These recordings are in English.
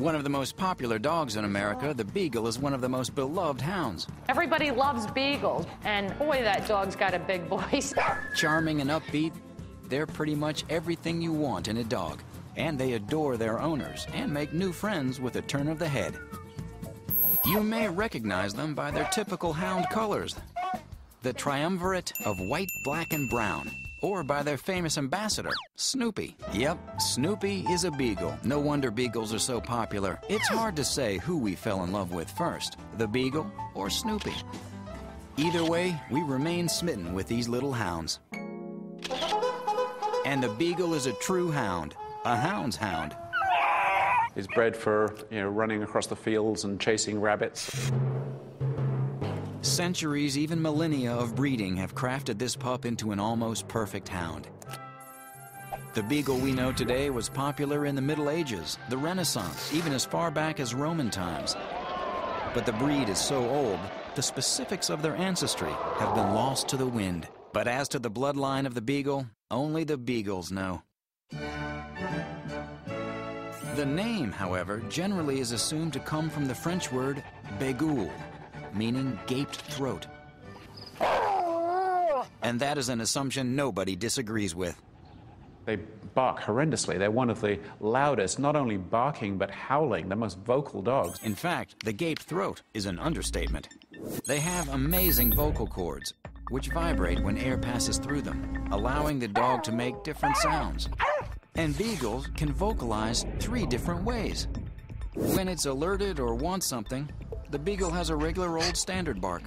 One of the most popular dogs in America, the Beagle is one of the most beloved hounds. Everybody loves Beagles, and boy, that dog's got a big voice. Charming and upbeat, they're pretty much everything you want in a dog. And they adore their owners and make new friends with a turn of the head. You may recognize them by their typical hound colors, the triumvirate of white, black, and brown, or by their famous ambassador, Snoopy. Yep, Snoopy is a Beagle. No wonder Beagles are so popular. It's hard to say who we fell in love with first, the Beagle or Snoopy. Either way, we remain smitten with these little hounds. And the Beagle is a true hound, a hound's hound. He's bred for, running across the fields and chasing rabbits. Centuries, even millennia of breeding have crafted this pup into an almost perfect hound. The Beagle we know today was popular in the Middle Ages, the Renaissance, even as far back as Roman times. But the breed is so old, the specifics of their ancestry have been lost to the wind. But as to the bloodline of the Beagle, only the Beagles know. The name, however, generally is assumed to come from the French word Beagle, meaning gaped throat. And that is an assumption nobody disagrees with. They bark horrendously. They're one of the loudest, not only barking, but howling, the most vocal dogs. In fact, the gaped throat is an understatement. They have amazing vocal cords, which vibrate when air passes through them, allowing the dog to make different sounds. And Beagles can vocalize 3 different ways. When it's alerted or wants something, the Beagle has a regular old standard bark.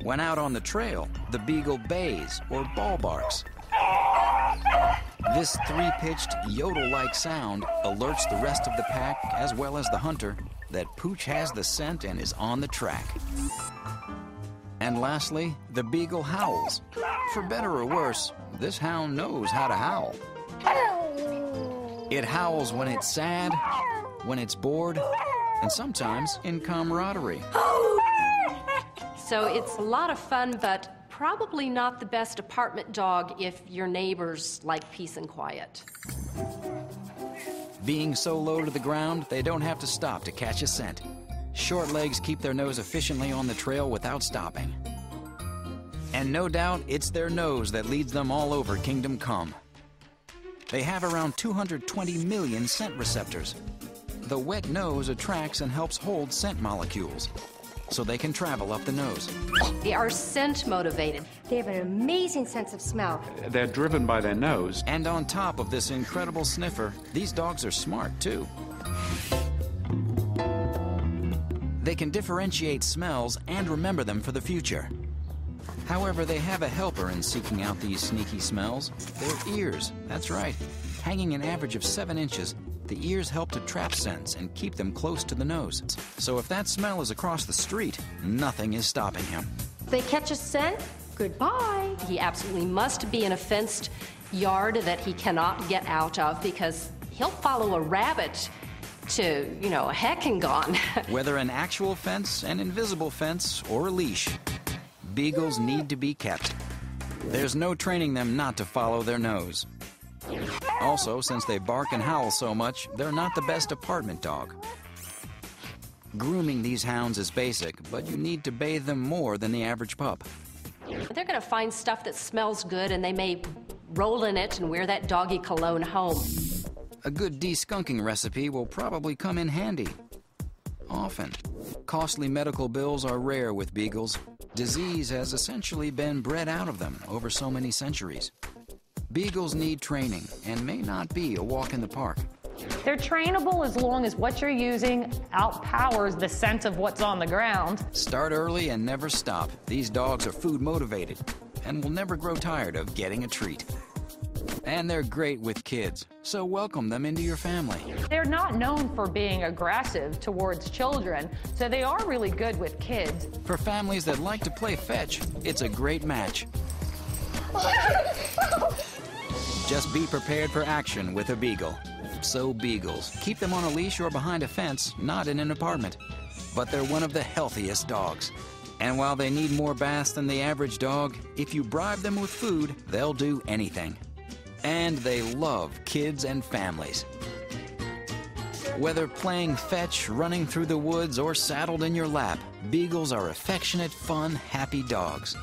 When out on the trail, the Beagle bays or ball barks. This 3-pitched yodel-like sound alerts the rest of the pack, as well as the hunter, that Pooch has the scent and is on the track. And lastly, the Beagle howls. For better or worse, this hound knows how to howl. It howls when it's sad, when it's bored, and sometimes in camaraderie. So it's a lot of fun, but probably not the best apartment dog if your neighbors like peace and quiet. Being so low to the ground, they don't have to stop to catch a scent. Short legs keep their nose efficiently on the trail without stopping. And no doubt, it's their nose that leads them all over Kingdom Come. They have around 220 million scent receptors. The wet nose attracts and helps hold scent molecules, so they can travel up the nose. They are scent motivated. They have an amazing sense of smell. They're driven by their nose. And on top of this incredible sniffer, these dogs are smart too. They can differentiate smells and remember them for the future. However, they have a helper in seeking out these sneaky smells. Their ears, that's right. Hanging an average of 7 inches, the ears help to trap scents and keep them close to the nose. So if that smell is across the street, nothing is stopping him. They catch a scent, goodbye. He absolutely must be in a fenced yard that he cannot get out of, because he'll follow a rabbit to, a heck and gone. Whether an actual fence, an invisible fence, or a leash, Beagles need to be kept. There's no training them not to follow their nose. Also, since they bark and howl so much, they're not the best apartment dog. Grooming these hounds is basic, but you need to bathe them more than the average pup. They're going to find stuff that smells good, and they may roll in it and wear that doggy cologne home. A good de-skunking recipe will probably come in handy. Often. Costly medical bills are rare with Beagles. Disease has essentially been bred out of them over so many centuries. Beagles need training and may not be a walk in the park. They're trainable as long as what you're using outpowers the scent of what's on the ground. Start early and never stop. These dogs are food motivated and will never grow tired of getting a treat. And they're great with kids, so welcome them into your family. They're not known for being aggressive towards children, so they are really good with kids. For families that like to play fetch, it's a great match. Just be prepared for action with a Beagle. So Beagles, keep them on a leash or behind a fence, not in an apartment. But they're one of the healthiest dogs. And while they need more baths than the average dog, if you bribe them with food, they'll do anything. And they love kids and families. Whether playing fetch, running through the woods, or saddled in your lap, Beagles are affectionate, fun, happy dogs.